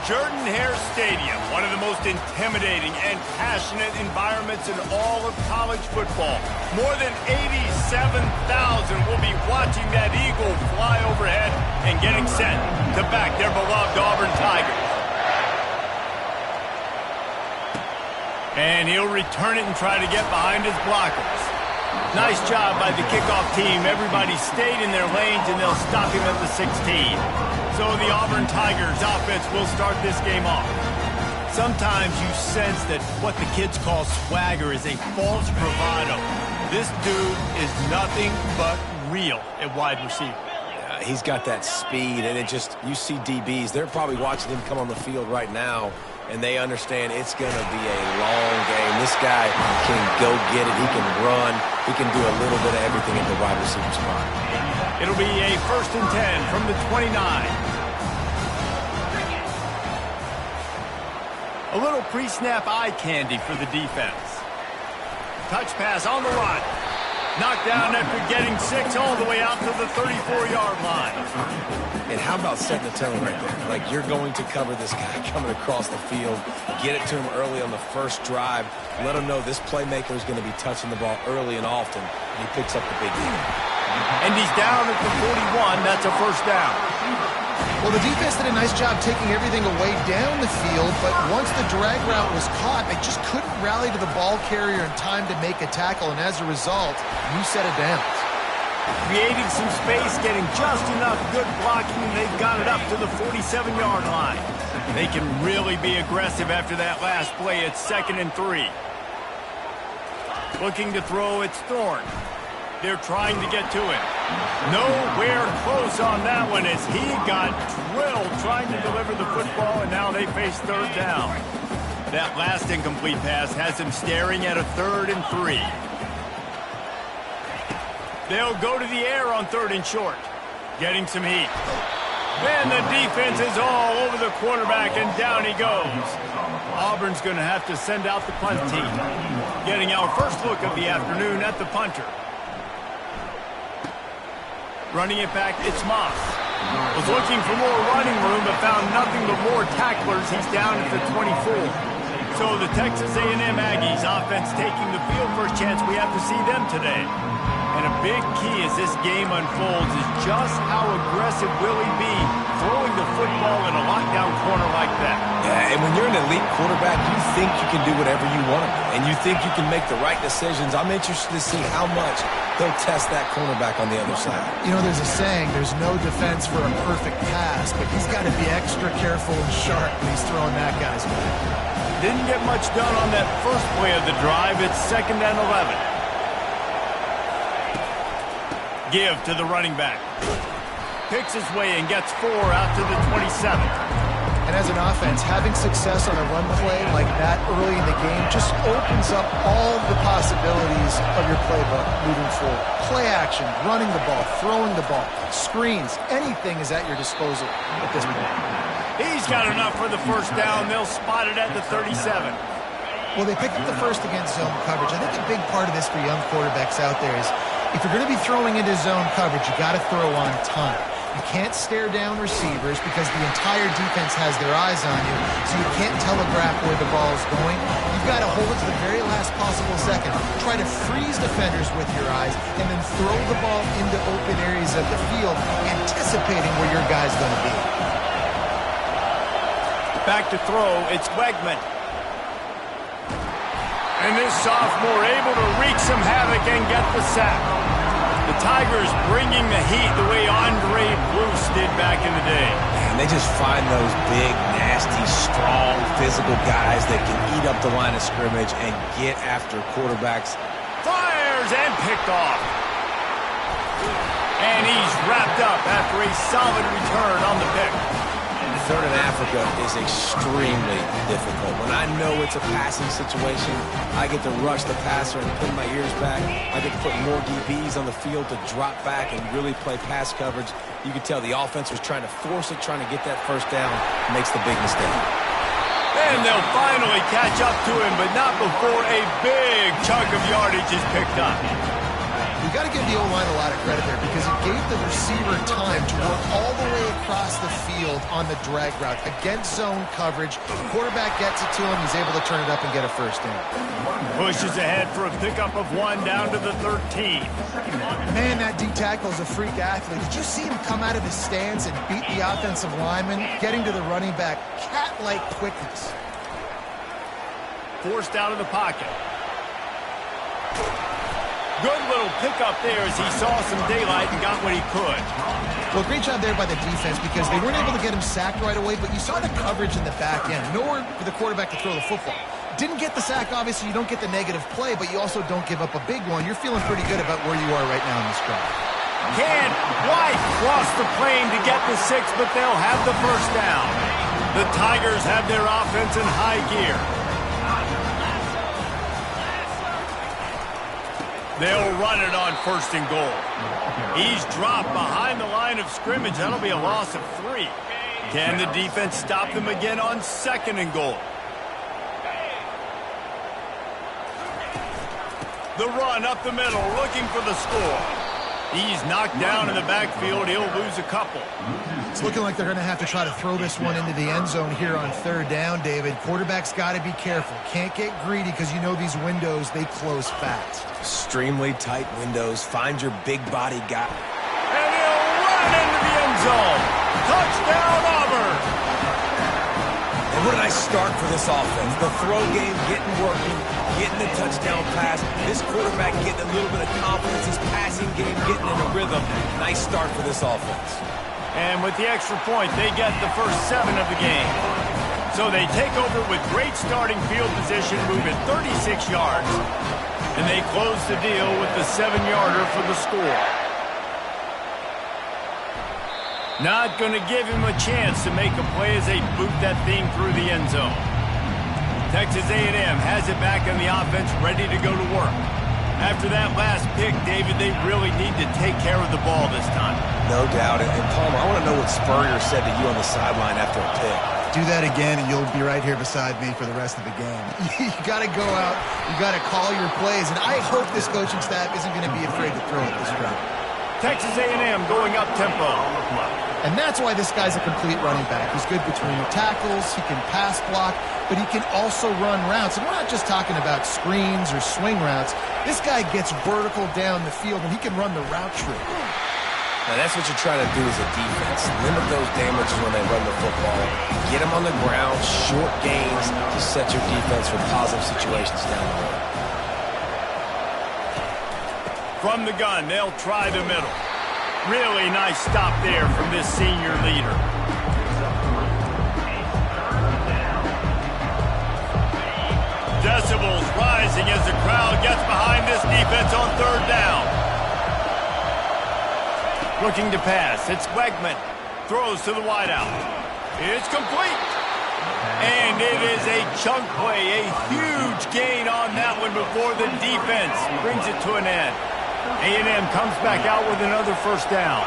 Jordan-Hare Stadium, one of the most intimidating and passionate environments in all of college football. More than 87,000 will be watching that eagle fly overhead and getting set to back their beloved Auburn Tigers. And he'll return it and try to get behind his blockers. Nice job by the kickoff team. Everybody stayed in their lanes, and they'll stop him at the 16. So the Auburn Tigers offense will start this game off. Sometimes you sense that what the kids call swagger is a false bravado. This dude is nothing but real at wide receiver. Yeah, he's got that speed, and you see DBs. They're probably watching him come on the field right now, and they understand it's going to be a long game. This guy can go get it. He can run. He can do a little bit of everything at the wide receiver spot. It'll be a 1st and 10 from the 29. A little pre-snap eye candy for the defense. Touch pass on the run. Knocked down after getting 6 all the way out to the 34-yard line. And how about setting the tone right there? Like, you're going to cover this guy coming across the field. Get it to him early on the first drive. Let him know this playmaker is going to be touching the ball early and often. And he picks up the big game. And he's down at the 41. That's a 1st down. Well, the defense did a nice job taking everything away down the field, but once the drag route was caught, they just couldn't rally to the ball carrier in time to make a tackle, and as a result, new set of downs. Creating some space, getting just enough good blocking, and they've got it up to the 47-yard line. They can really be aggressive after that last play. It's 2nd and 3. Looking to throw, it's Thorne. They're trying to get to him. Nowhere close on that one as he got drilled trying to deliver the football, and now they face 3rd down. That last incomplete pass has him staring at a 3rd and 3. They'll go to the air on 3rd and short. Getting some heat. And the defense is all over the quarterback, and down he goes. Auburn's going to have to send out the punt team. Getting our first look of the afternoon at the punter. Running it back, it's Moss. Was looking for more running room, but found nothing but more tacklers. He's down at the 24. So the Texas A&M Aggies offense taking the field for a chance. We have to see them today. And a big key as this game unfolds is just how aggressive will he be throwing the football in a lockdown corner like that. Yeah, and when you're an elite quarterback, you think you can do whatever you want to do, and you think you can make the right decisions. I'm interested to see how much they'll test that cornerback on the other side. You know, there's a saying, there's no defense for a perfect pass, but he's got to be extra careful and sharp when he's throwing that guy's way. Didn't get much done on that first play of the drive. It's 2nd and 11. Give to the running back. Picks his way and gets 4 out to the 27. And as an offense, having success on a run play like that early in the game just opens up all the possibilities of your playbook moving forward. Play action, running the ball, throwing the ball, screens, anything is at your disposal at this point. He's got enough for the 1st down. They'll spot it at the 37. Well, they picked up the first against zone coverage. I think a big part of this for young quarterbacks out there is if you're going to be throwing into zone coverage, you got to throw on time. You can't stare down receivers because the entire defense has their eyes on you, so you can't telegraph where the ball is going. You've got to hold it to the very last possible second. Try to freeze defenders with your eyes, and then throw the ball into open areas of the field, anticipating where your guy's going to be. Back to throw, it's Wegman. And this sophomore able to wreak some havoc and get the sack. The Tigers bringing the heat the way Andre Bruce did back in the day. And they just find those big, nasty, strong, physical guys that can eat up the line of scrimmage and get after quarterbacks. Fires and picked off. And he's wrapped up after a solid return on the pick. Third in Africa is extremely difficult. When I know it's a passing situation, I get to rush the passer and pin my ears back. I get to put more DBs on the field to drop back and really play pass coverage. You can tell the offense was trying to force it, trying to get that 1st down, makes the big mistake. And they'll finally catch up to him, but not before a big chunk of yardage is picked up. You got to give the O-line a lot of credit there because it gave the receiver time to work all the way across across the field on the drag route against zone coverage. Quarterback gets it to him. He's able to turn it up and get a first down. Pushes ahead for a pickup of 1 down to the 13. Man, that D tackle is a freak athlete. Did you see him come out of his stance and beat the offensive lineman, getting to the running back? Cat-like quickness. Forced out of the pocket. Good little pickup there as he saw some daylight and got what he could. Well, great job there by the defense because they weren't able to get him sacked right away, but you saw the coverage in the back end. Nowhere for the quarterback to throw the football. Didn't get the sack, obviously. You don't get the negative play, but you also don't give up a big one. You're feeling pretty good about where you are right now in this drive. Can't quite cross the plane to get the 6, but they'll have the first down. The Tigers have their offense in high gear. They'll run it on 1st and goal. He's dropped behind the line of scrimmage. That'll be a loss of 3. Can the defense stop them again on 2nd and goal? The run up the middle, looking for the score. He's knocked down in the backfield. He'll lose a couple. It's looking like they're going to have to try to throw this one into the end zone here on 3rd down, David. Quarterback's got to be careful. Can't get greedy because you know these windows, they close fast. Extremely tight windows. Find your big body guy. And he'll run into the end zone. Touchdown, Auburn. And what a nice start for this offense. The throw game getting working, getting the touchdown pass. This quarterback getting a little bit of confidence. His passing game getting in a rhythm. Nice start for this offense. And with the extra point, they get the first 7 of the game. So they take over with great starting field position, moving 36 yards. And they close the deal with the 7-yarder for the score. Not going to give him a chance to make a play as they boot that thing through the end zone. Texas A&M has it back on the offense, ready to go to work. After that last pick, David, they really need to take care of the ball this time. No doubt. And Palmer, I want to know what Spurrier said to you on the sideline after a pick. Do that again, and you'll be right here beside me for the rest of the game. You got to go out. You got to call your plays, and I hope this coaching staff isn't going to be afraid to throw at this crowd. Texas A&M going up tempo. And that's why this guy's a complete running back. He's good between the tackles, he can pass block, but he can also run routes. And we're not just talking about screens or swing routes. This guy gets vertical down the field, and he can run the route tree. Now that's what you're trying to do as a defense. Limit those damages when they run the football. Get them on the ground, short gains to set your defense for positive situations down the road. From the gun, they'll try the middle. Really nice stop there from this senior leader. Decibels rising as the crowd gets behind this defense on 3rd down. Looking to pass. It's Wegman. Throws to the wideout. It's complete. And it is a chunk play. A huge gain on that one before the defense brings it to an end. A&M comes back out with another first down.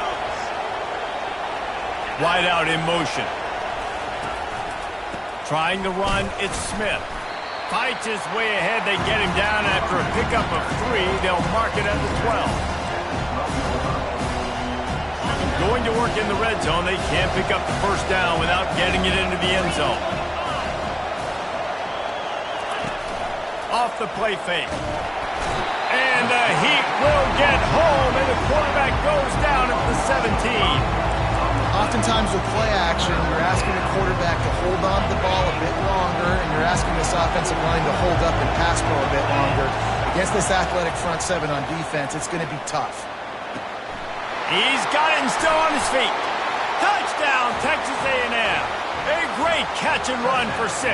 Wideout in motion. Trying to run, it's Smith. Fights his way ahead. They get him down after a pickup of 3. They'll mark it at the 12. Going to work in the red zone. They can't pick up the first down without getting it into the end zone. Off the play fake. And the Heat will get home, and the quarterback goes down at the 17. Oftentimes with play action, you're asking the quarterback to hold on to the ball a bit longer, and you're asking this offensive line to hold up and pass pro a bit longer. Against this athletic front 7 on defense, it's going to be tough. He's got it and still on his feet. Touchdown, Texas A&M. A great catch and run for 6.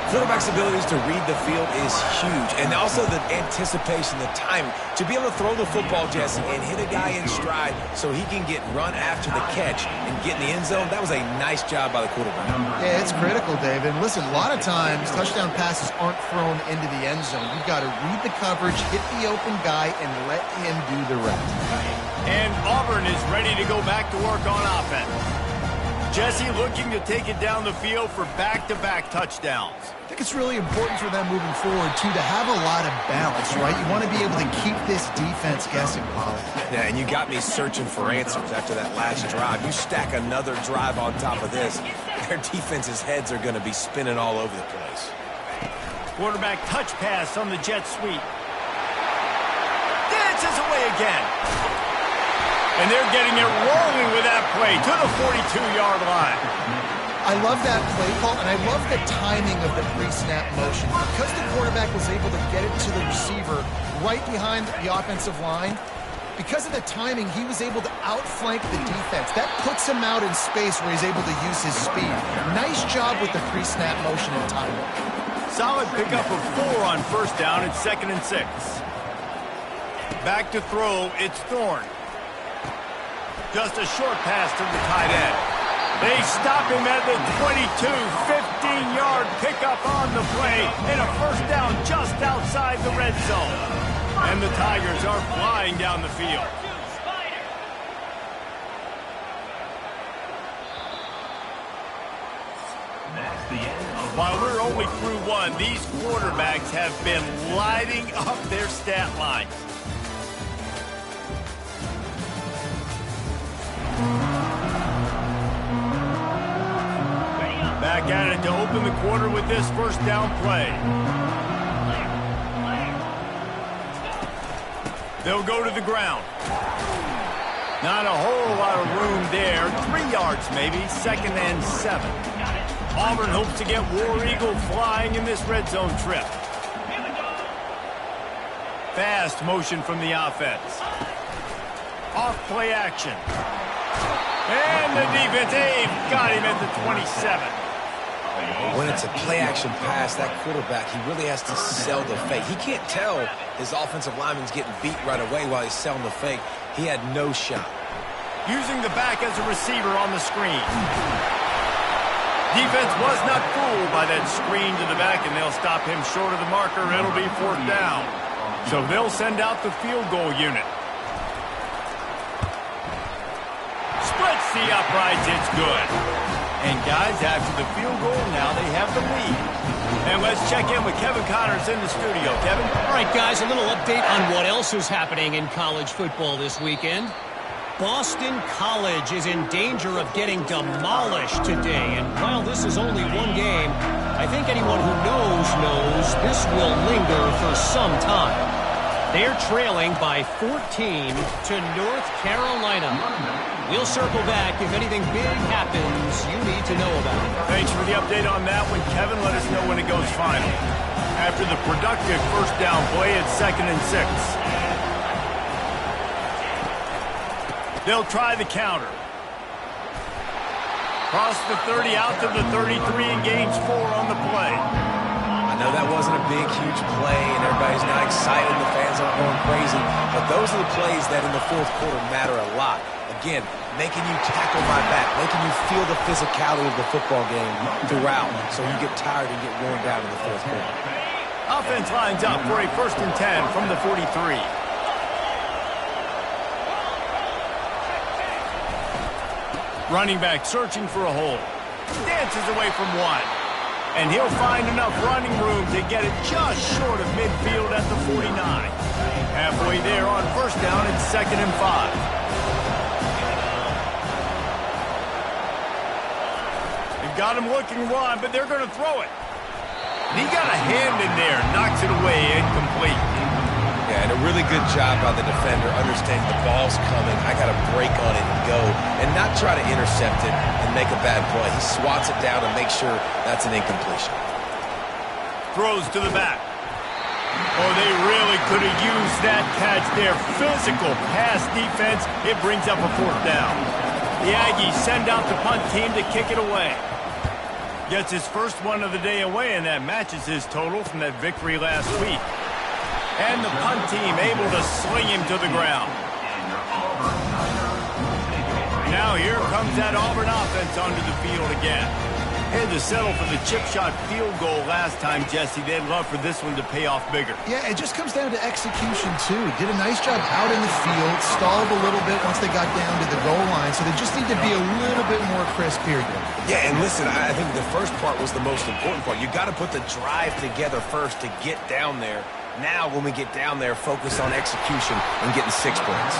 Quarterback's abilities to read the field is huge, and also the anticipation, the timing. To be able to throw the football, Jesse, and hit a guy in stride so he can get run after the catch and get in the end zone, that was a nice job by the quarterback. Yeah, it's critical, David. Listen, a lot of times touchdown passes aren't thrown into the end zone. You've got to read the coverage, hit the open guy, and let him do the rest. And Auburn is ready to go back to work on offense. Jesse looking to take it down the field for back-to-back touchdowns. Take think it's really important for them moving forward, too, to have a lot of balance, right? You want to be able to keep this defense guessing, Paulie. Yeah, and you got me searching for answers after that last drive. You stack another drive on top of this, their defense's heads are going to be spinning all over the place. Quarterback touch pass on the jet sweep. Dances away again. And they're getting it rolling with that play to the 42-yard line. I love that play call, and I love the timing of the pre-snap motion. Because the quarterback was able to get it to the receiver right behind the offensive line, because of the timing, he was able to outflank the defense. That puts him out in space where he's able to use his speed. Nice job with the pre-snap motion and timing. Solid pickup of 4 on first down and 2nd and 6. Back to throw, it's Thorne. Just a short pass to the tight end. They stop him at the 22, 15-yard pickup on the play, and a first down just outside the red zone. And the Tigers are flying down the field. While we're only through one, these quarterbacks have been lighting up their stat lines. Back at it to open the quarter with this first down play. They'll go to the ground. Not a whole lot of room there. 3 yards maybe, 2nd and 7. Auburn hopes to get War Eagle flying in this red zone trip. Fast motion from the offense. Off play action. And the defense, got him at the 27. When it's a play-action pass, that quarterback, he really has to sell the fake. He can't tell his offensive lineman's getting beat right away while he's selling the fake. He had no shot. Using the back as a receiver on the screen. Defense was not fooled by that screen to the back, and they'll stop him short of the marker. It'll be 4th down. So they'll send out the field goal unit. Splits the uprights. It's good. And guys, after the field goal, now they have the lead. And let's check in with Kevin Connors in the studio. Kevin? All right, guys, a little update on what else is happening in college football this weekend. Boston College is in danger of getting demolished today. And while this is only one game, I think anyone who knows this will linger for some time. They're trailing by 14 to North Carolina. We'll circle back if anything big happens you need to know about. Thanks for the update on that one, Kevin. Let us know when it goes final. After the productive first down play, it's 2nd and 6. They'll try the counter. Cross the 30 out to the 33 and gains 4 on the play. I know that wasn't a big, huge play, and everybody's not excited, the fans aren't going crazy, but those are the plays that in the fourth quarter matter a lot. Again, making you tackle my back, making you feel the physicality of the football game throughout, so you get tired and get worn down in the fourth quarter. Offense lines up for a 1st and 10 from the 43. Running back searching for a hole. Dances away from one. And he'll find enough running room to get it just short of midfield at the 49. Halfway there on first down, it's 2nd and 5. They've got him looking run, but they're going to throw it. And he got a hand in there, knocks it away, incomplete. Yeah, and a really good job by the defender understanding the ball's coming. I got to break on it and go and not try to intercept it and make a bad play. He swats it down and makes sure that's an incompletion. Throws to the back. Oh, they really could have used that catch there. Physical pass defense. It brings up a 4th down. The Aggies send out the punt team to kick it away. Gets his first one of the day away, and that matches his total from that victory last week. And the punt team able to sling him to the ground. Now here comes that Auburn offense onto the field again. Had to settle for the chip shot field goal last time, Jesse. They'd love for this one to pay off bigger. Yeah, it just comes down to execution, too. Did a nice job out in the field, stalled a little bit once they got down to the goal line, so they just need to be a little bit more crisp here. Yeah, and listen, I think the first part was the most important part. You got to put the drive together first to get down there. Now, when we get down there, focus on execution and getting 6 points.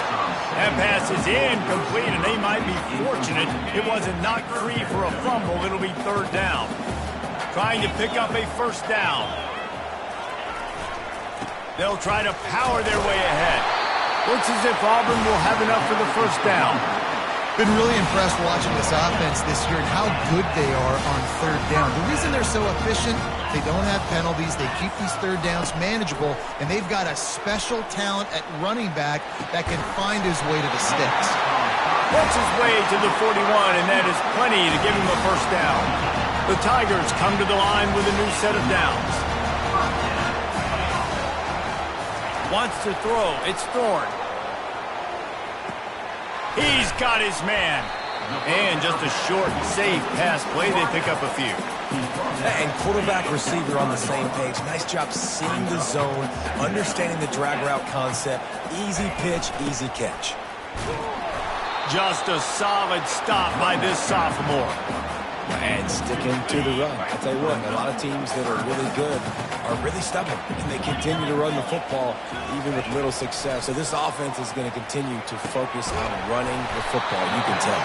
That pass is incomplete, and they might be fortunate it wasn't knocked free for a fumble. It'll be 3rd down. Trying to pick up a 1st down. They'll try to power their way ahead. Looks as if Auburn will have enough for the 1st down. Been really impressed watching this offense this year and how good they are on 3rd down. The reason they're so efficient, they don't have penalties, they keep these 3rd downs manageable, and they've got a special talent at running back that can find his way to the sticks. Works his way to the 41, and that is plenty to give him a 1st down. The Tigers come to the line with a new set of downs. Wants to throw. It's Thorne. He's got his man. And just a short, safe pass play. They pick up a few. And quarterback receiver on the same page. Nice job seeing the zone, understanding the drag route concept. Easy pitch, easy catch. Just a solid stop by this sophomore. And sticking to the run. I'll tell you what, a lot of teams that are really good are really stubborn, and they continue to run the football even with little success. So this offense is going to continue to focus on running the football, you can tell.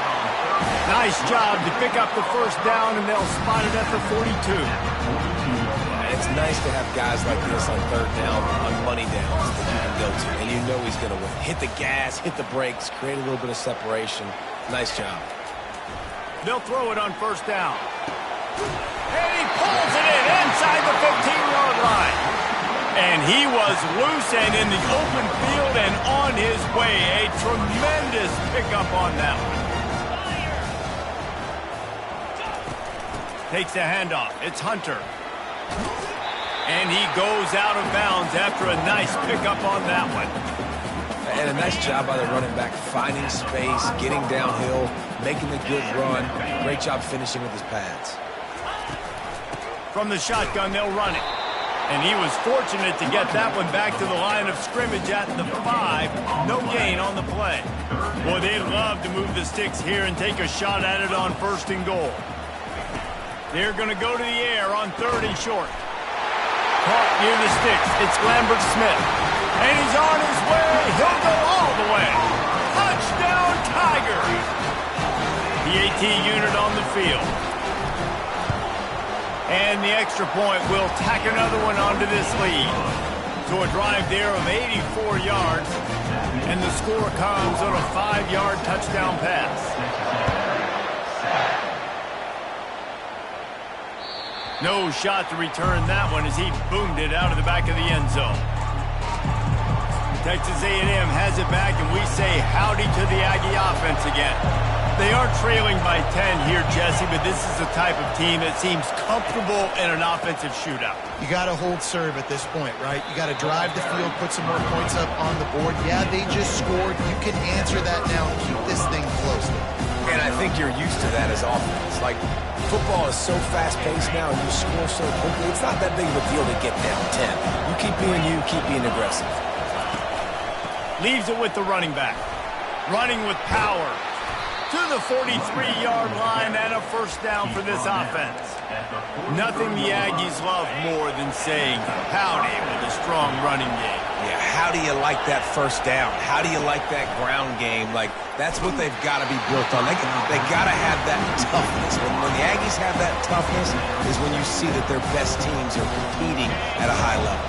Nice job to pick up the 1st down, and they'll spot it at the 42. And it's nice to have guys like this on 3rd down, on money downs that you can go to, and you know he's going to win. Hit the gas, hit the brakes, create a little bit of separation. Nice job. They'll throw it on 1st down. And he pulls it in inside the 15-yard line. And he was loose and in the open field and on his way. A tremendous pickup on that one. Takes the handoff. It's Hunter. And he goes out of bounds after a nice pickup on that one. And a nice job by the running back, finding space, getting downhill, making the good run. Great job finishing with his pads. From the shotgun, they'll run it. And he was fortunate to get that one back to the line of scrimmage at the 5. No gain on the play. Boy, they'd love to move the sticks here and take a shot at it on 1st and goal. They're going to go to the air on 3rd and short. Caught near the sticks. It's Lambert Smith. And he's on his way. He'll go all the way. Touchdown, Tigers. The AT unit on the field. And the extra point will tack another one onto this lead. So a drive there of 84 yards. And the score comes on a 5-yard touchdown pass. No shot to return that one as he boomed it out of the back of the end zone. Texas A&M has it back, and we say howdy to the Aggie offense again. They are trailing by 10 here, Jesse, but this is the type of team that seems comfortable in an offensive shootout. You got to hold serve at this point, right? You got to drive the field, put some more points up on the board. Yeah, they just scored. You can answer that now and keep this thing close. And I think you're used to that as offense. Like, football is so fast-paced now, and you score so quickly. It's not that big of a deal to get down 10. You keep being you, keep being aggressive. Leaves it with the running back. Running with power. To the 43-yard line and a 1st down for this offense. Nothing the Aggies love more than saying howdy with a strong running game. Yeah, how do you like that 1st down? How do you like that ground game? Like, that's what they've got to be built on. They got to have that toughness. When the Aggies have that toughness is when you see that their best teams are competing at a high level.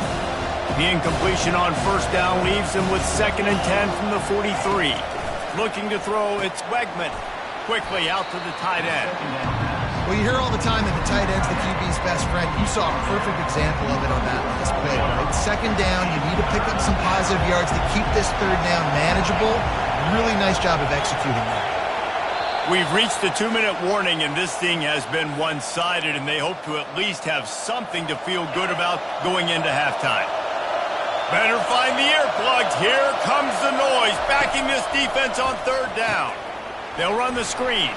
The incompletion on 1st down leaves him with 2nd and 10 from the 43. Looking to throw, it's Wegman. Quickly out to the tight end. Well, you hear all the time that the tight end's the QB's best friend. You saw a perfect example of it on this play, right? 2nd down, you need to pick up some positive yards to keep this 3rd down manageable. Really nice job of executing that. We've reached the 2-minute warning, and this thing has been one-sided, and they hope to at least have something to feel good about going into halftime. Better find the earplugs. Here comes the noise, backing this defense on 3rd down. They'll run the screen.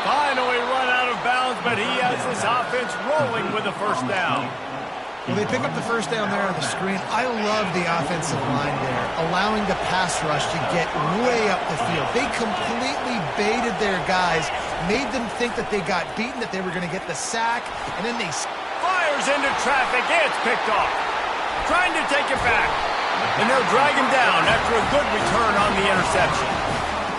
Finally run out of bounds, but he has this offense rolling with a first down. Well, they pick up the first down there on the screen. I love the offensive line there, allowing the pass rush to get way up the field. They completely baited their guys, made them think that they got beaten, that they were going to get the sack, and then they fires into traffic. It's picked off. Trying to take it back. And they'll drag him down after a good return on the interception.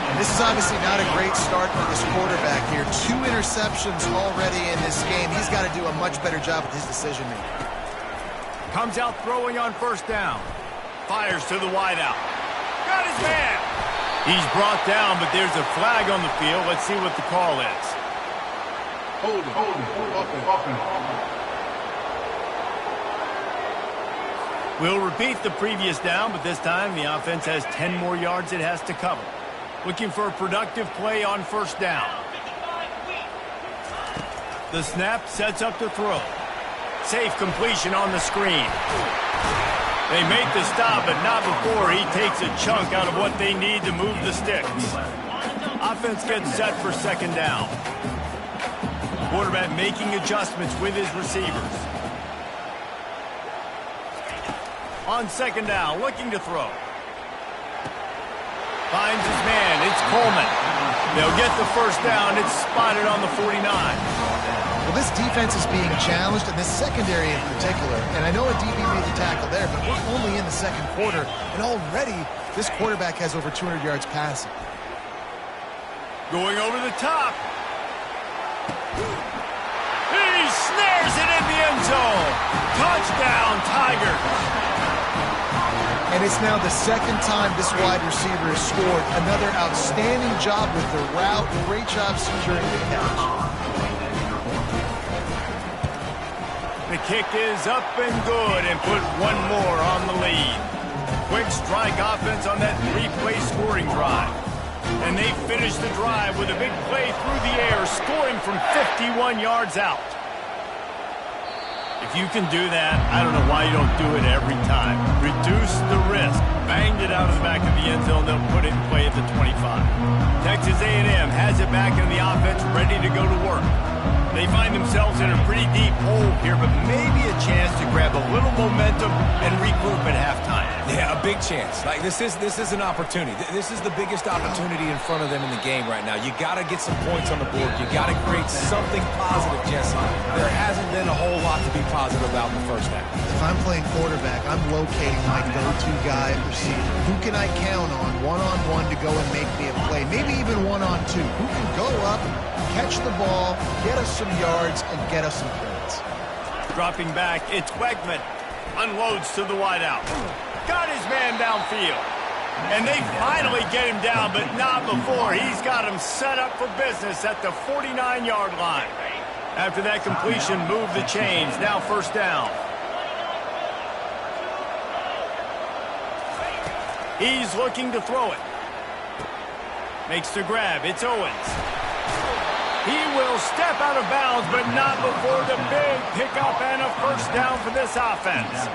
And this is obviously not a great start for this quarterback here. 2 interceptions already in this game. He's got to do a much better job with his decision-making. Comes out throwing on first down. Fires to the wideout. Got his man. He's brought down, but there's a flag on the field. Let's see what the call is. Hold it. We'll repeat the previous down, but this time the offense has 10 more yards it has to cover. Looking for a productive play on first down. The snap sets up the throw. Safe completion on the screen. They make the stop, but not before he takes a chunk out of what they need to move the sticks. Offense gets set for second down. Quarterback making adjustments with his receivers. On second down, looking to throw. Finds his man. It's Coleman. They'll get the first down. It's spotted on the 49. Well, this defense is being challenged, and this secondary in particular. And I know a DB made the tackle there, but we're only in the second quarter, and already this quarterback has over 200 yards passing. Going over the top. He snares it in the end zone. Touchdown, Tigers. And it's now the second time this wide receiver has scored. Another outstanding job with the route. Great job securing the catch. The kick is up and good and put one more on the lead. Quick strike offense on that 3-play scoring drive. And they finish the drive with a big play through the air, scoring from 51 yards out. If you can do that, I don't know why you don't do it every time. Reduce the risk. Banged it out of the back of the end zone. They'll put it in play at the 25. Texas A&M has it back in the offense, ready to go to work. They find themselves in a pretty deep hole here, but maybe a chance to grab a little momentum and regroup at halftime. Yeah, a big chance. Like this is an opportunity. This is the biggest opportunity in front of them in the game right now. You got to get some points on the board. You got to create something positive, Jesse. There hasn't been a whole lot to be positive about in the first half. If I'm playing quarterback, I'm locating my go-to guy at receiver. Who can I count on one-on-one to go and make me a play? Maybe even one-on-two. Who can go up, catch the ball, get us some yards, and get us some points? Dropping back, it's Wegman. Unloads to the wideout. Got his man downfield. And they finally get him down, but not before. He's got him set up for business at the 49-yard line. After that completion, move the chains. Now first down. He's looking to throw it. Makes the grab. It's Owens. He will step out of bounds, but not before the big pickup and a first down for this offense.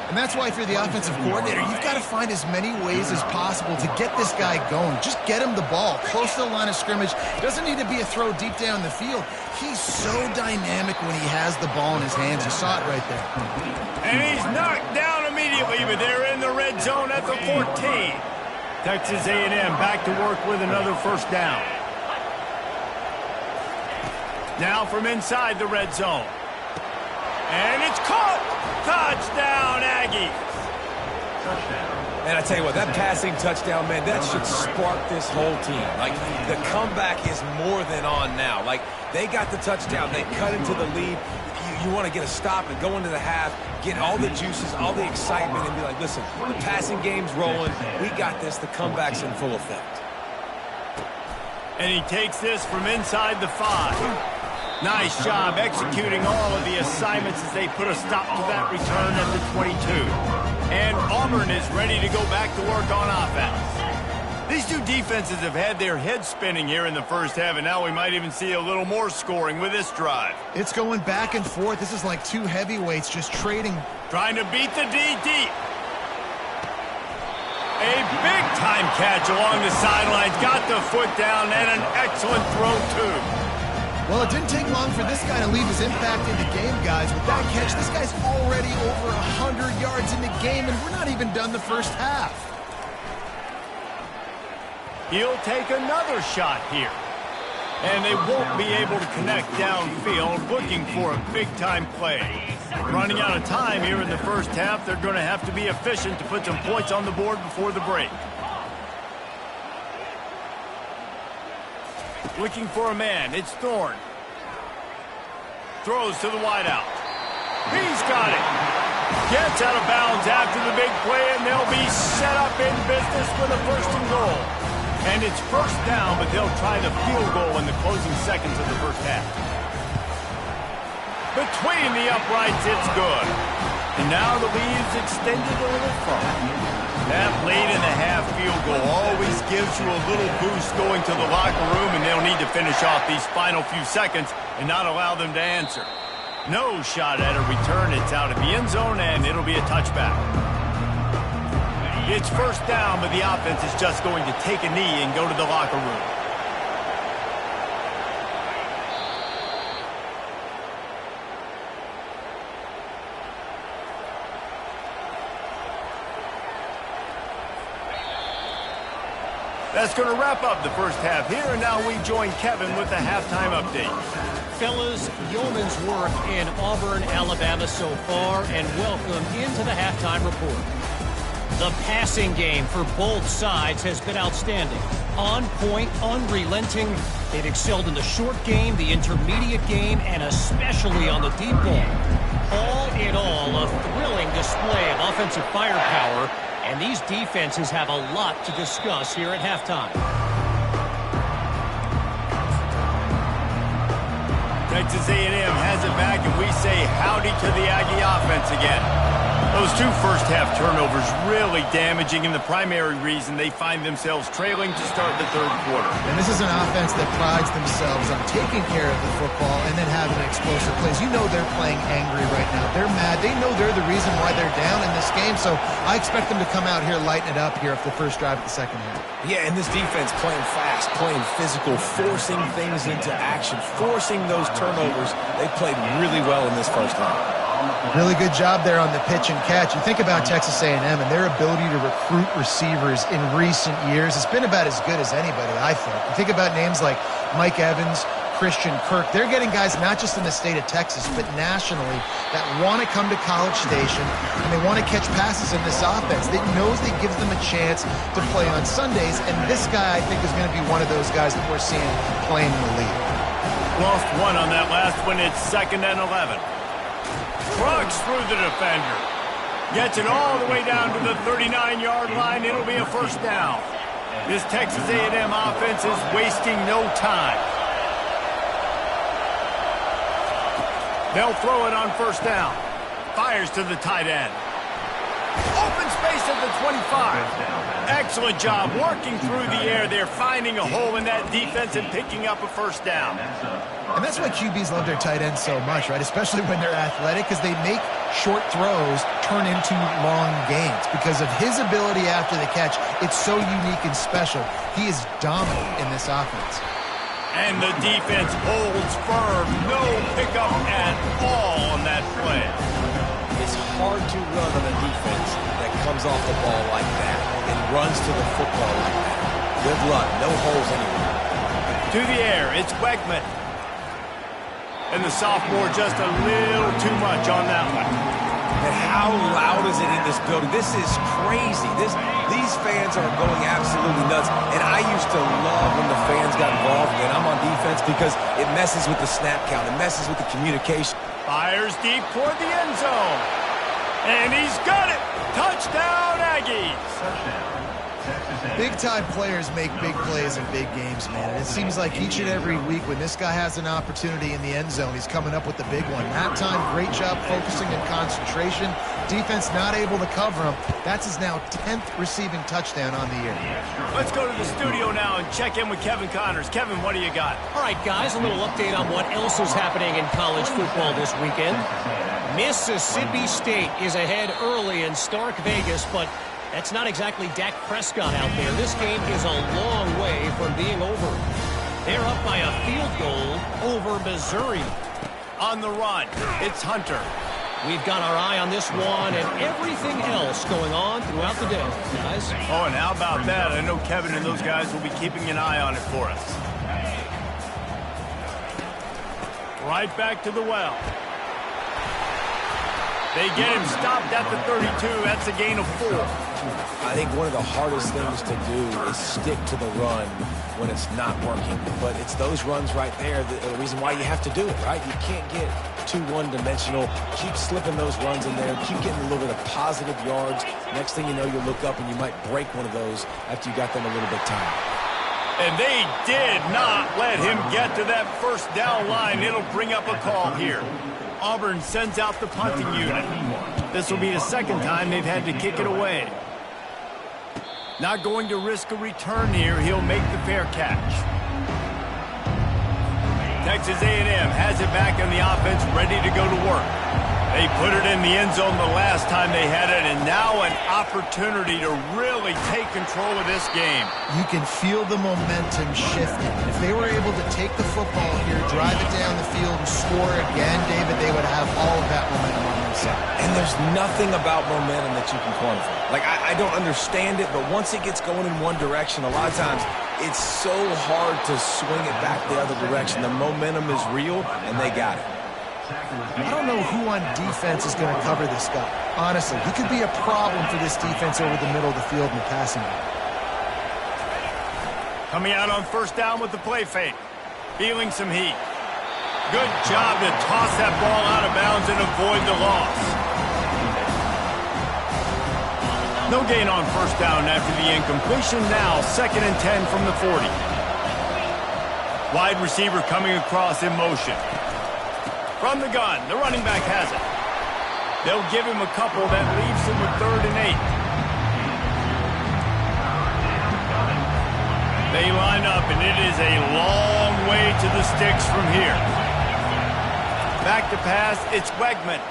And that's why if you're the offensive coordinator, you've got to find as many ways as possible to get this guy going. Just get him the ball close to the line of scrimmage. Doesn't need to be a throw deep down the field. He's so dynamic when he has the ball in his hands. You saw it right there. And he's knocked down immediately, but they're in the red zone at the 14. Texas A&M back to work with another first down. Now from inside the red zone. And it's caught! Touchdown, Aggies! And I tell you what, that passing touchdown, man, that should spark this whole team. Like, the comeback is more than on now. Like, they got the touchdown. They cut into the lead. You want to get a stop and go into the half, get all the juices, all the excitement, and be like, listen, the passing game's rolling. We got this. The comeback's in full effect. And he takes this from inside the 5. Nice job executing all of the assignments as they put a stop to that return at the 22. And Auburn is ready to go back to work on offense. These two defenses have had their heads spinning here in the first half, and now we might even see a little more scoring with this drive. It's going back and forth. This is like two heavyweights just trading. Trying to beat the D deep. A big-time catch along the sidelines. Got the foot down and an excellent throw, too. Well, it didn't take long for this guy to leave his impact in the game, guys. With that catch, this guy's already over 100 yards in the game, and we're not even done the first half. He'll take another shot here. And they won't be able to connect downfield, looking for a big-time play. Running out of time here in the first half, they're going to have to be efficient to put some points on the board before the break. Looking for a man, it's Thorne. Throws to the wideout. He's got it. Gets out of bounds after the big play, and they'll be set up in business with a first and goal. And it's first down, but they'll try the field goal in the closing seconds of the first half. Between the uprights, it's good. And now the lead's extended a little further. That late-in-the-half field goal always gives you a little boost going to the locker room, and they'll need to finish off these final few seconds and not allow them to answer. No shot at a return. It's out of the end zone, and it'll be a touchback. It's first down, but the offense is just going to take a knee and go to the locker room. That's going to wrap up the first half here, and now we join Kevin with the halftime update. Fellas, yeoman's work in Auburn, Alabama so far, and welcome into the halftime report. The passing game for both sides has been outstanding. On point, unrelenting. They've excelled in the short game, the intermediate game, and especially on the deep ball. All in all, a thrilling display of offensive firepower, and these defenses have a lot to discuss here at halftime. Texas A&M has it back, and we say howdy to the Aggie offense again. Those two first-half turnovers really damaging, and the primary reason they find themselves trailing to start the third quarter. And this is an offense that prides themselves on taking care of the football and then having explosive plays. You know they're playing angry right now. They're mad. They know they're the reason why they're down in this game, so I expect them to come out here, lighten it up here for the first drive of the second half. Yeah, and this defense playing fast, playing physical, forcing things into action, forcing those turnovers. They played really well in this first half. Really good job there on the pitch and catch. You think about Texas A&M and their ability to recruit receivers in recent years. It's been about as good as anybody, I think. You think about names like Mike Evans, Christian Kirk. They're getting guys not just in the state of Texas, but nationally that want to come to College Station, and they want to catch passes in this offense. That knows that gives them a chance to play on Sundays, and this guy, I think, is going to be one of those guys that we're seeing playing in the league. Lost one on that last one. It's 2nd and 11. Trucks through the defender. Gets it all the way down to the 39-yard line. It'll be a first down. This Texas A&M offense is wasting no time. They'll throw it on first down. Fires to the tight end. Open space at the 25. Excellent job working through the air. They're finding a hole in that defense and picking up a first down. And that's why QBs love their tight ends so much, right? Especially when they're athletic, because they make short throws turn into long gains. Because of his ability after the catch, it's so unique and special. He is dominant in this offense. And the defense holds firm. No pickup at all on that play. It's hard to run on a defense that comes off the ball like that and runs to the football like that. Good luck. No holes anywhere. To the air, it's Wegman. And the sophomore just a little too much on that one. And how loud is it in this building? This is crazy. These fans are going absolutely nuts. And I used to love when the fans got involved when I'm on defense because it messes with the snap count. It messes with the communication. Fires deep toward the end zone. And he's got it. Touchdown, Aggies. Big-time players make big plays in big games, man. And it seems like each and every week when this guy has an opportunity in the end zone, he's coming up with the big one. That time, great job focusing and concentration. Defense not able to cover him. That's his now 10th receiving touchdown on the year. Let's go to the studio now and check in with Kevin Connors. Kevin, what do you got? All right, guys, a little update on what else is happening in college football this weekend. Mississippi State is ahead early in Stark Vegas, but That's not exactly Dak Prescott out there. This game is a long way from being over. They're up by a field goal over Missouri. On the run, it's Hunter. We've got our eye on this one and everything else going on throughout the day, guys. Oh, and how about that? I know Kevin and those guys will be keeping an eye on it for us. Right back to the well. They get him stopped at the 32. That's a gain of 4. I think one of the hardest things to do is stick to the run when it's not working. But it's those runs right there the reason why you have to do it, right? You can't get too one-dimensional. Keep slipping those runs in there. Keep getting a little bit of positive yards. Next thing you know, you look up and you might break one of those after you got them a little bit tired. And they did not let him get to that first down line. It'll bring up a call here. Auburn sends out the punting unit. This will be the second time they've had to kick it away. Not going to risk a return here. He'll make the fair catch. Texas A&M has it back on the offense, ready to go to work. They put it in the end zone the last time they had it, and now an opportunity to really take control of this game. You can feel the momentum shifting. If they were able to take the football here, drive it down the field, and score again, David, they would have all of that momentum on their side. And there's nothing about momentum that you can quantify. Like, I don't understand it, but once it gets going in one direction, a lot of times it's so hard to swing it back the other direction. The momentum is real, and they got it. I don't know who on defense is going to cover this guy. Honestly, he could be a problem for this defense over the middle of the field in the passing game. Coming out on first down with the play fake. Feeling some heat. Good job to toss that ball out of bounds and avoid the loss. No gain on first down after the incompletion. Now 2nd and 10 from the 40. Wide receiver coming across in motion. From the gun, the running back has it. They'll give him a couple that leaves him with 3rd and 8. They line up, and it is a long way to the sticks from here. Back to pass, it's Wegman.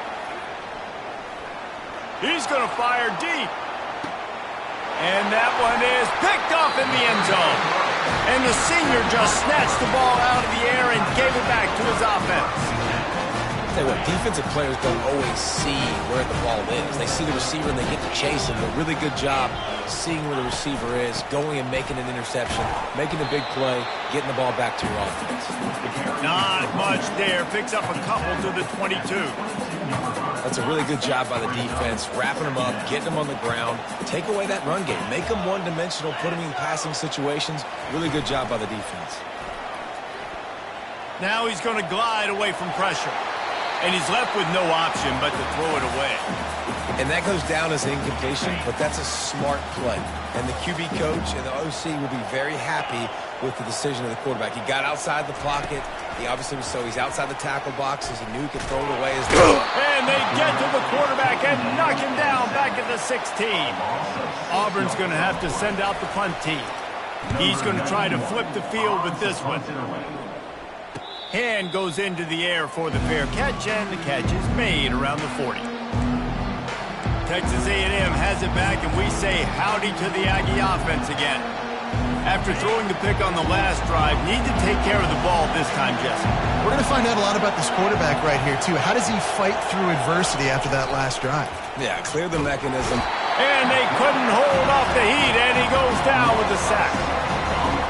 He's going to fire deep. And that one is picked off in the end zone. And the senior just snatched the ball out of the air and gave it back to his offense. Tell you what, defensive players don't always see where the ball is. They see the receiver and they get to chase him. A really good job seeing where the receiver is, going and making an interception, making a big play, getting the ball back to your offense. Not much there. Picks up a couple to the 22. That's a really good job by the defense, wrapping them up, getting them on the ground, take away that run game, make them one-dimensional, put them in passing situations. Really good job by the defense. Now he's going to glide away from pressure. And he's left with no option but to throw it away. And that goes down as incompletion, but that's a smart play. And the QB coach and the OC will be very happy with the decision of the quarterback. He got outside the pocket. He obviously was he's outside the tackle boxes. He knew he could throw it away as well. And they get to the quarterback and knock him down back at the 16. Auburn's going to have to send out the punt team. He's going to try to flip the field with this one. Hand goes into the air for the fair catch, and the catch is made around the 40. Texas A&M has it back, and we say howdy to the Aggie offense again. After throwing the pick on the last drive, need to take care of the ball this time, Jesse. We're going to find out a lot about this quarterback right here, too. How does he fight through adversity after that last drive? Yeah, clear the mechanism. And they couldn't hold off the heat, and he goes down with a sack.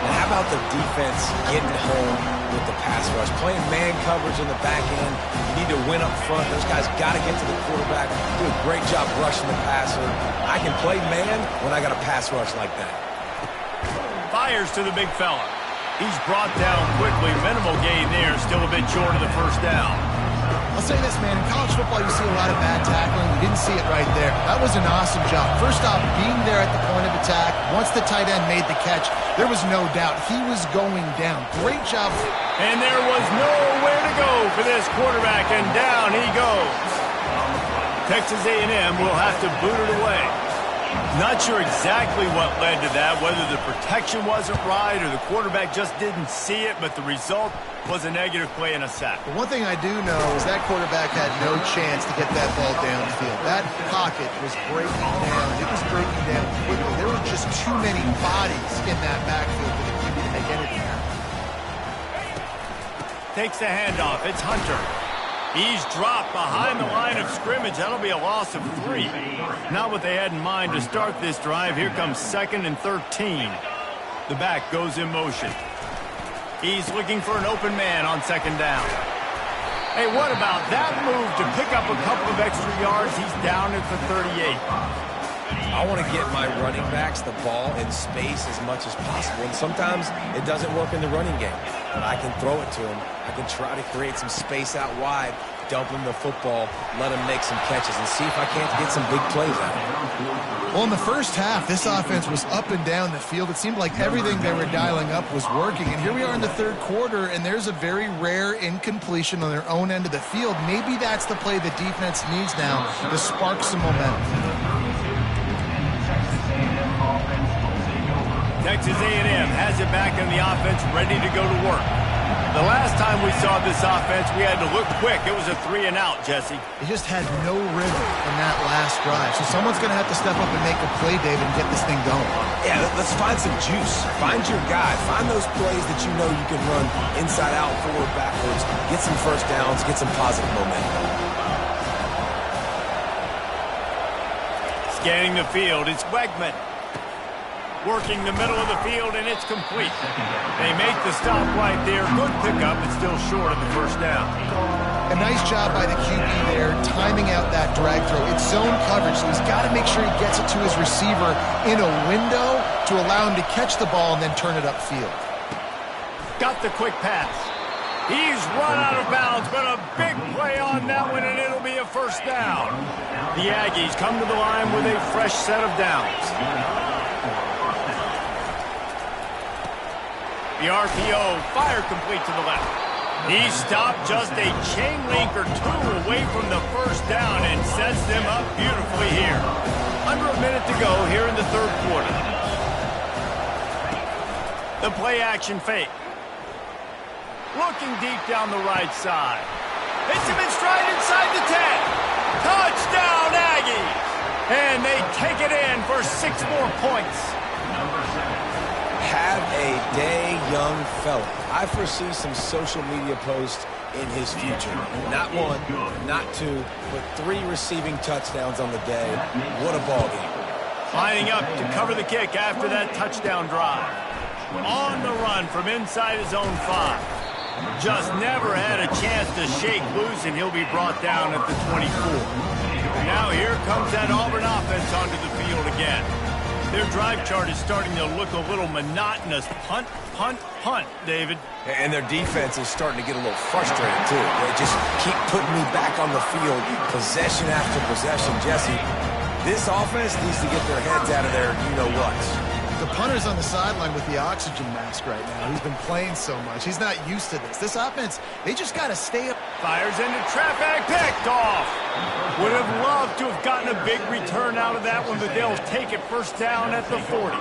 And how about the defense getting home with the pass rush? Playing man coverage in the back end. You need to win up front. Those guys got to get to the quarterback. Do a great job rushing the passer. I can play man when I got a pass rush like that. Fires to the big fella. He's brought down quickly. Minimal gain there. Still a bit short of the first down. I'll say this, man. In college football, you see a lot of bad tackling. You didn't see it right there. That was an awesome job. First off, being there at the point of attack. Once the tight end made the catch, there was no doubt he was going down. Great job. And there was nowhere to go for this quarterback, and down he goes. Texas A&M will have to boot it away. Not sure exactly what led to that, whether the protection wasn't right or the quarterback just didn't see it, but the result was a negative play and a sack. But one thing I do know is that quarterback had no chance to get that ball downfield. That pocket was breaking down. It was breaking down quickly. There were just too many bodies in that backfield for the QB to make anything happen. Takes the handoff. It's Hunter. He's dropped behind the line of scrimmage. That'll be a loss of 3. Not what they had in mind to start this drive. Here comes 2nd and 13. The back goes in motion. He's looking for an open man on 2nd down. Hey, what about that move to pick up a couple of extra yards? He's down at the 38. I want to get my running backs the ball in space as much as possible, and sometimes it doesn't work in the running game. But I can throw it to him. I can try to create some space out wide, dump him the football, let him make some catches, and see if I can't get some big plays out of him. Well, in the first half, this offense was up and down the field. It seemed like everything they were dialing up was working. And here we are in the 3rd quarter, and there's a very rare incompletion on their own end of the field. Maybe that's the play the defense needs now to spark some momentum. Texas A&M has it back in the offense, ready to go to work. The last time we saw this offense, we had to look quick. It was a 3 and out, Jesse. They just had no rhythm in that last drive. So someone's going to have to step up and make a play, David, and get this thing going. Yeah, let's find some juice. Find your guy. Find those plays that you know you can run inside out, forward, backwards. Get some first downs. Get some positive momentum. Scanning the field, it's Wegman. Working the middle of the field, and it's complete. They make the stop right there. Good pickup, but still short of the first down. A nice job by the QB there, timing out that drag throw. It's zone coverage, so he's got to make sure he gets it to his receiver in a window to allow him to catch the ball and then turn it upfield. Got the quick pass. He's run out of bounds, but a big play on that one, and it'll be a first down. The Aggies come to the line with a fresh set of downs. The RPO, fire complete to the left. He stopped just a chain link or 2 away from the first down and sets them up beautifully here. Under a minute to go here in the 3rd quarter. The play action fake. Looking deep down the right side. Hits him in stride inside the 10. Touchdown, Aggies! And they take it in for 6 more points. Have a day, young fella. I foresee some social media posts in his future. Not 1, not 2, but 3 receiving touchdowns on the day. What a ball game. Lining up to cover the kick after that touchdown drive. On the run from inside his own 5. Just never had a chance to shake loose, and he'll be brought down at the 24. Now here comes that Auburn offense onto the field again. Their drive chart is starting to look a little monotonous. Punt, punt, punt, David. And their defense is starting to get a little frustrated, too. They just keep putting me back on the field, possession after possession. Jesse, this offense needs to get their heads out of their you-know-whats. The punter's on the sideline with the oxygen mask right now. He's been playing so much. He's not used to this. This offense, they just got to stay up. Fires into traffic, picked off. Would have loved to have gotten a big return out of that one, but they'll take it first down at the 40.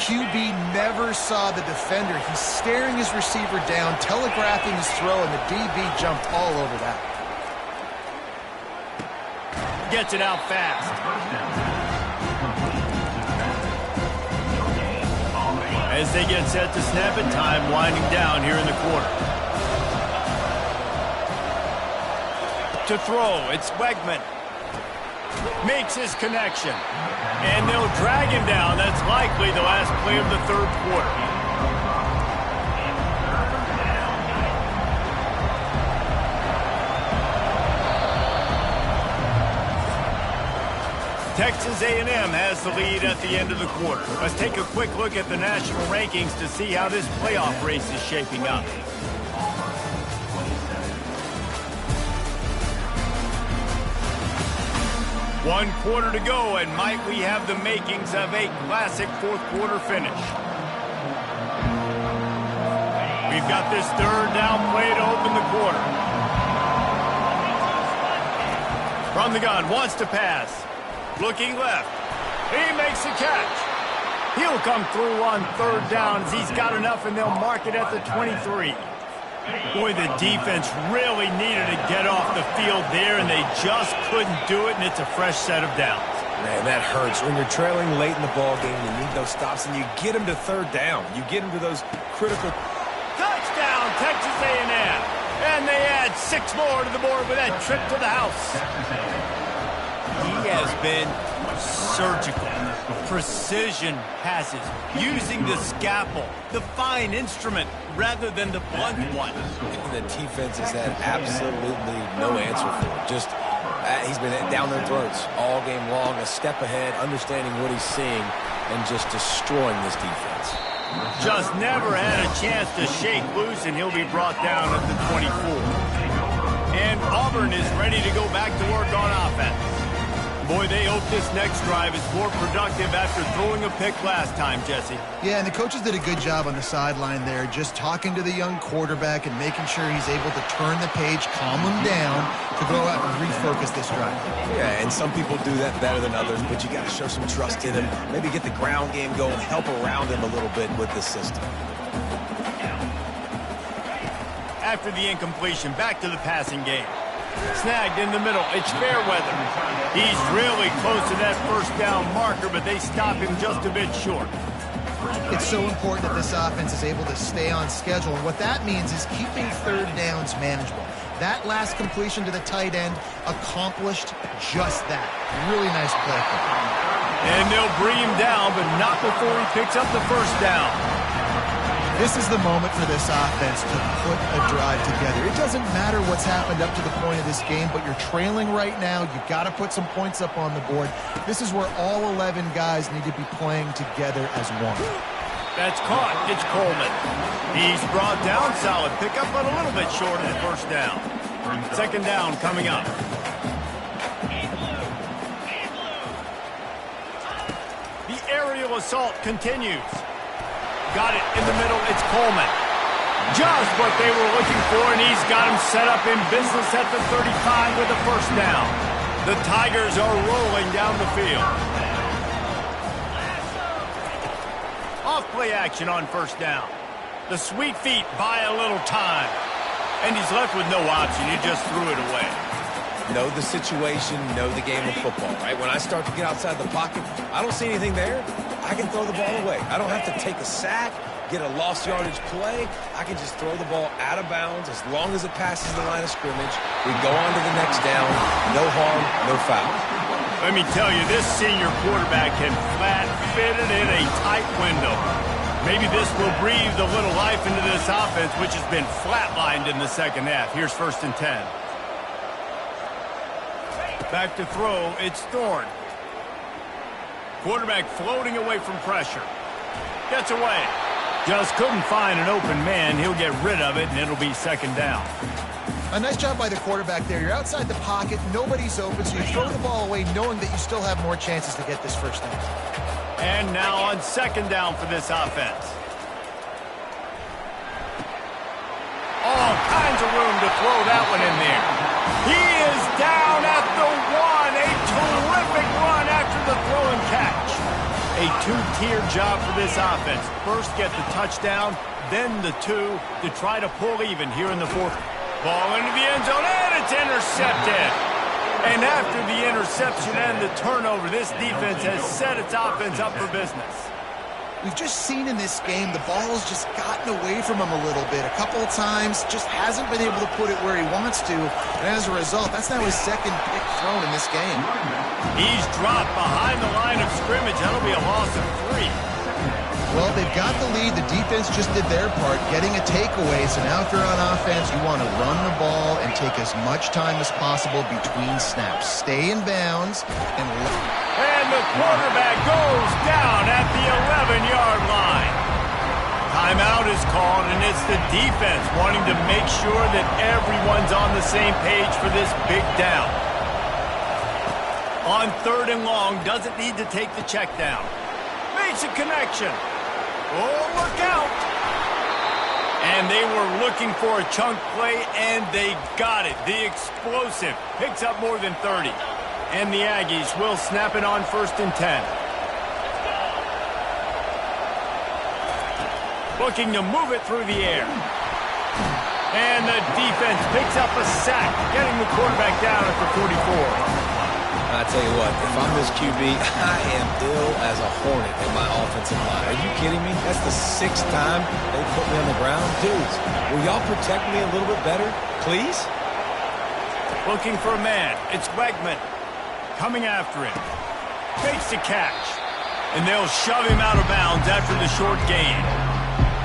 QB never saw the defender. He's staring his receiver down, telegraphing his throw, and the DB jumped all over that. Gets it out fast. As they get set to snap it, time winding down here in the quarter. To throw, it's Wegman. Makes his connection. And they'll drag him down. That's likely the last play of the 3rd quarter. Texas A&M has the lead at the end of the quarter. Let's take a quick look at the national rankings to see how this playoff race is shaping up. One quarter to go, and might we have the makings of a classic 4th quarter finish. We've got this 3rd down play to open the quarter. From the gun, wants to pass. Looking left. He makes the catch. He'll come through on third down as he's got enough, and they'll mark it at the 23. Boy, the defense really needed to get off the field there, and they just couldn't do it, and it's a fresh set of downs. Man, that hurts. When you're trailing late in the ball game, you need those stops, and you get them to third down. You get them to those critical... Touchdown, Texas A&M. And they add 6 more to the board with that trip to the house. He has been surgical. Precision passes, using the scalpel, the fine instrument, rather than the blunt one. The defense has had absolutely no answer for it. Just, he's been down their throats all game long, a step ahead, understanding what he's seeing, and just destroying this defense. Just never had a chance to shake loose, and he'll be brought down at the 24. And Auburn is ready to go back to work on offense. Boy, they hope this next drive is more productive after throwing a pick last time, Jesse. Yeah, and the coaches did a good job on the sideline there, just talking to the young quarterback and making sure he's able to turn the page, calm him down, to go out and refocus this drive. Yeah, and some people do that better than others, but you got to show some trust in him. Maybe get the ground game going, help around him a little bit with the system. After the incompletion, back to the passing game. Snagged in the middle. It's Fairweather. He's really close to that first down marker, but they stop him just a bit short. It's so important that this offense is able to stay on schedule, and what that means is keeping third downs manageable. That last completion to the tight end accomplished just that. Really nice play. And they'll bring him down, but not before he picks up the first down. This is the moment for this offense to put a drive together. It doesn't matter what's happened up to the point of this game, but you're trailing right now. You've got to put some points up on the board. This is where all 11 guys need to be playing together as one. That's caught. It's Coleman. He's brought down. Solid pickup, but a little bit short of the first down. Second down coming up. The aerial assault continues. Got it in the middle. It's Coleman. Just what they were looking for, and he's got him set up in business at the 35 with a first down. The Tigers are rolling down the field. Off-play action on first down. The sweet feet buy a little time. And he's left with no option. He just threw it away. Know the situation, know the game of football, right? When I start to get outside the pocket, I don't see anything there. I can throw the ball away. I don't have to take a sack, get a lost yardage play. I can just throw the ball out of bounds as long as it passes the line of scrimmage. We go on to the next down. No harm, no foul. Let me tell you, this senior quarterback can flat fit it in a tight window. Maybe this will breathe a little life into this offense, which has been flatlined in the second half. Here's 1st and 10. Back to throw, it's Thorne. Quarterback floating away from pressure. Gets away. Just couldn't find an open man. He'll get rid of it, and it'll be second down. A nice job by the quarterback there. You're outside the pocket. Nobody's open, so you throw the ball away knowing that you still have more chances to get this first down. And now on second down for this offense. All kinds of room to throw that one in there. He is down at the 1. A terrific run after the throw and catch. A two-tier job for this offense. First get the touchdown, then the 2 to try to pull even here in the 4th. Ball into the end zone, and it's intercepted. And after the interception and the turnover, this defense has set its offense up for business. We've just seen in this game the ball's just gotten away from him a little bit. A couple of times, just hasn't been able to put it where he wants to. And as a result, that's now his second pick thrown in this game. He's dropped behind the line of scrimmage. That'll be a loss of 3. Well, they've got the lead. The defense just did their part, getting a takeaway. So now if you're on offense, you want to run the ball and take as much time as possible between snaps. Stay in bounds. And the quarterback goes down at the 11-yard line. Timeout is called, and it's the defense wanting to make sure that everyone's on the same page for this big down. On 3rd and long, doesn't need to take the check down. Makes a connection. Oh, look out. And they were looking for a chunk play, and they got it. The explosive picks up more than 30. And the Aggies will snap it on 1st and 10. Looking to move it through the air. And the defense picks up a sack, getting the quarterback down at the 44. I tell you what, if I'm this QB, I am ill as a hornet in my offensive line. Are you kidding me? That's the 6th time they put me on the ground. Dudes, will y'all protect me a little bit better, please? Looking for a man. It's Wegman. Coming after him. Fakes the catch. And they'll shove him out of bounds after the short gain.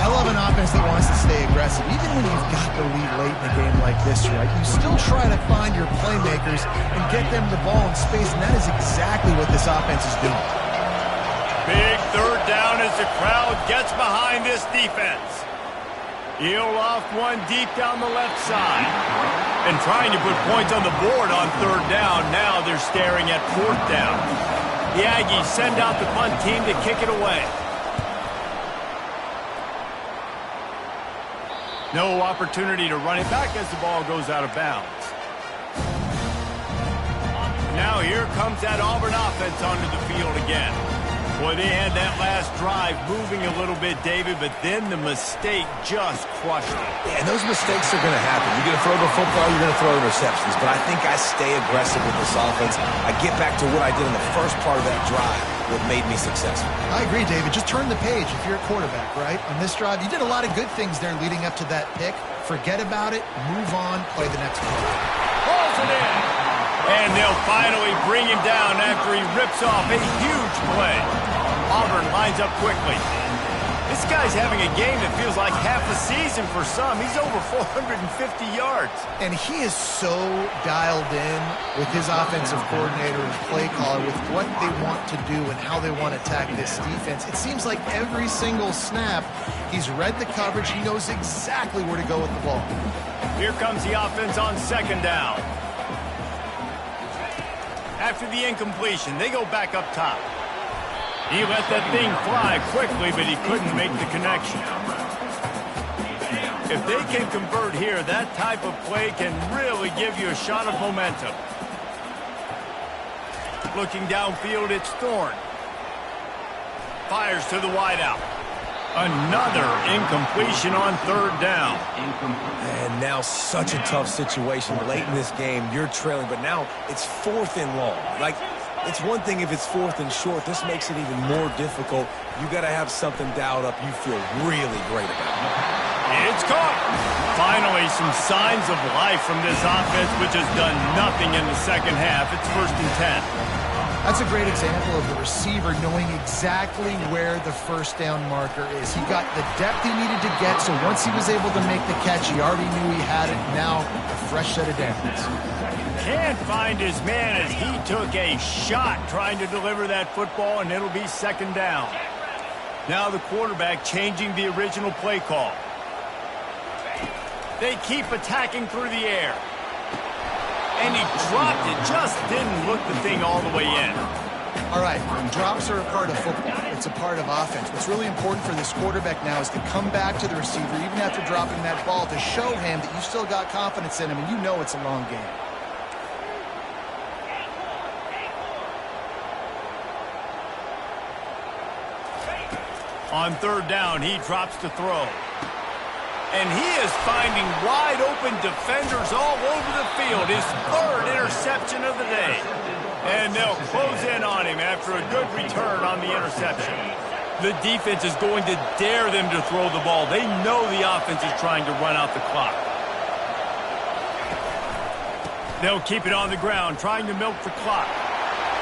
I love an offense that wants to stay aggressive. Even when you've got the lead late in a game like this, right, you still try to find your playmakers and get them the ball in space, and that is exactly what this offense is doing. Big third down as the crowd gets behind this defense. He'll loft one deep down the left side. And trying to put points on the board on third down. Now they're staring at fourth down. The Aggies send out the punt team to kick it away. No opportunity to run it back as the ball goes out of bounds. Now here comes that Auburn offense onto the field again. Boy, they had that last drive moving a little bit, David, but then the mistake just crushed it. Yeah, and those mistakes are going to happen. You're going to throw the football, you're going to throw interceptions. But I think I stay aggressive with this offense. I get back to what I did in the first part of that drive, what made me successful. I agree, David. Just turn the page if you're a quarterback, right? On this drive, you did a lot of good things there leading up to that pick. Forget about it, move on, play the next play. Pulls it in. And they'll finally bring him down after he rips off a huge play. Auburn lines up quickly. This guy's having a game that feels like half a season for some. He's over 450 yards. And he is so dialed in with his offensive coordinator and play caller with what they want to do and how they want to attack this defense. It seems like every single snap, he's read the coverage. He knows exactly where to go with the ball. Here comes the offense on second down. After the incompletion, they go back up top. He let that thing fly quickly, but he couldn't make the connection. If they can convert here, that type of play can really give you a shot of momentum. Looking downfield, it's Thorne. Fires to the wideout. Another incompletion on third down. And now such a tough situation. Late in this game, you're trailing, but now it's 4th and long. Like, it's one thing if it's 4th and short. This makes it even more difficult. You got to have something dialed up you feel really great about. It's caught. Finally, some signs of life from this offense, which has done nothing in the second half. It's 1st and 10. That's a great example of the receiver knowing exactly where the first down marker is. He got the depth he needed to get, so once he was able to make the catch, he already knew he had it. Now, a fresh set of downs. Can't find his man as he took a shot trying to deliver that football, and it'll be second down. Now the quarterback changing the original play call. They keep attacking through the air. And he dropped it, just didn't look the thing all the way in. All right, drops are a part of football. It's a part of offense. What's really important for this quarterback now is to come back to the receiver, even after dropping that ball, to show him that you still got confidence in him, and you know it's a long game. On third down, he drops to throw. And he is finding wide-open defenders all over the field. His 3rd interception of the day. And they'll close in on him after a good return on the interception. The defense is going to dare them to throw the ball. They know the offense is trying to run out the clock. They'll keep it on the ground, trying to milk the clock.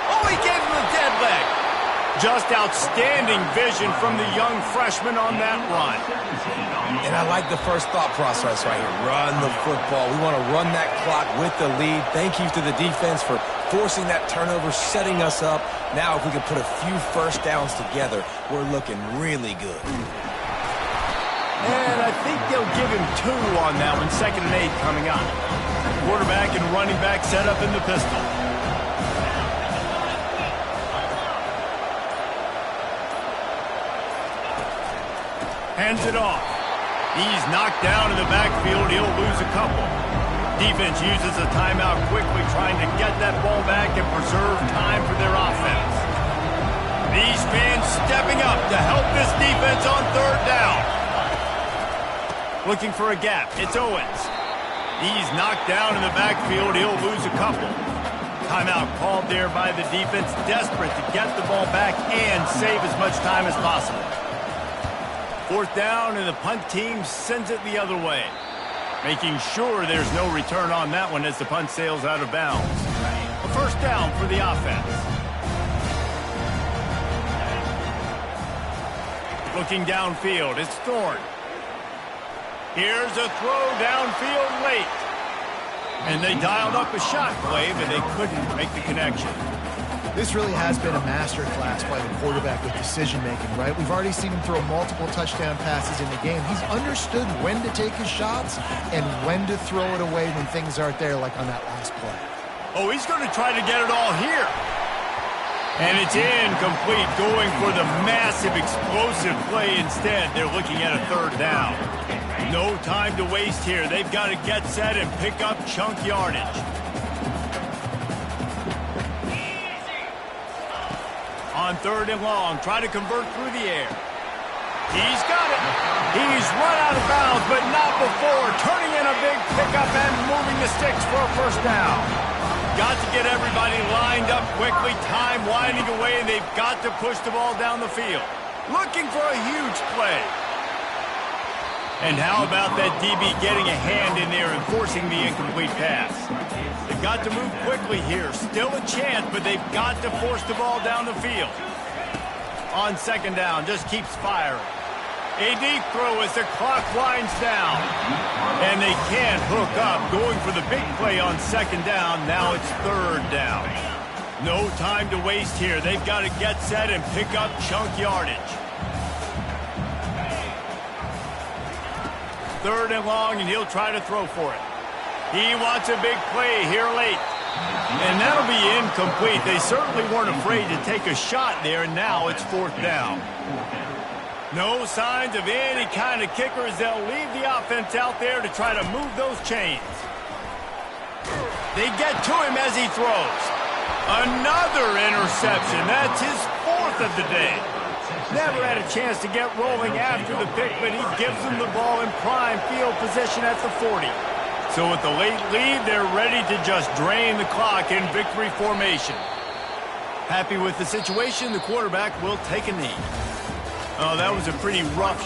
Oh, he gave him a dead leg. Just outstanding vision from the young freshman on that run. And I like the first thought process right here. Run the football. We want to run that clock with the lead. Thank you to the defense for forcing that turnover, setting us up. Now if we can put a few first downs together, we're looking really good. And I think they'll give him 2 on that one. 2nd and 8 coming up. Quarterback and running back set up in the pistol. Hands it off. He's knocked down in the backfield. He'll lose a couple. Defense uses a timeout quickly, trying to get that ball back and preserve time for their offense. These fans stepping up to help this defense on third down. Looking for a gap. It's Owens. He's knocked down in the backfield. He'll lose a couple. Timeout called there by the defense, desperate to get the ball back and save as much time as possible. 4th down, and the punt team sends it the other way, making sure there's no return on that one as the punt sails out of bounds. A 1st down for the offense. Looking downfield, it's Thorne. Here's a throw downfield late. And they dialed up a shot play, but they couldn't make the connection. This really has been a master class by the quarterback with decision-making, right? We've already seen him throw multiple touchdown passes in the game. He's understood when to take his shots and when to throw it away when things aren't there, like on that last play. Oh, he's going to try to get it all here. And it's incomplete, going for the massive explosive play instead. They're looking at a 3rd down. No time to waste here. They've got to get set and pick up chunk yardage. On 3rd and long, try to convert through the air. He's got it. He's run out of bounds, but not before. Turning in a big pickup and moving the sticks for a 1st down. Got to get everybody lined up quickly. Time winding away, and they've got to push the ball down the field. Looking for a huge play. And how about that DB getting a hand in there and forcing the incomplete pass? They've got to move quickly here. Still a chance, but they've got to force the ball down the field. On 2nd down, just keeps firing. A deep throw as the clock winds down. And they can't hook up. Going for the big play on 2nd down. Now it's 3rd down. No time to waste here. They've got to get set and pick up chunk yardage. 3rd and long, and he'll try to throw for it. He wants a big play here late. And that'll be incomplete. They certainly weren't afraid to take a shot there, and now it's 4th down. No signs of any kind of kickers. They'll leave the offense out there to try to move those chains. They get to him as he throws. Another interception. That's his 4th of the day. Never had a chance to get rolling after the pick, but he gives them the ball in prime field position at the 40. So with the late lead, they're ready to just drain the clock in victory formation. Happy with the situation, the quarterback will take a knee. Oh, that was a pretty rough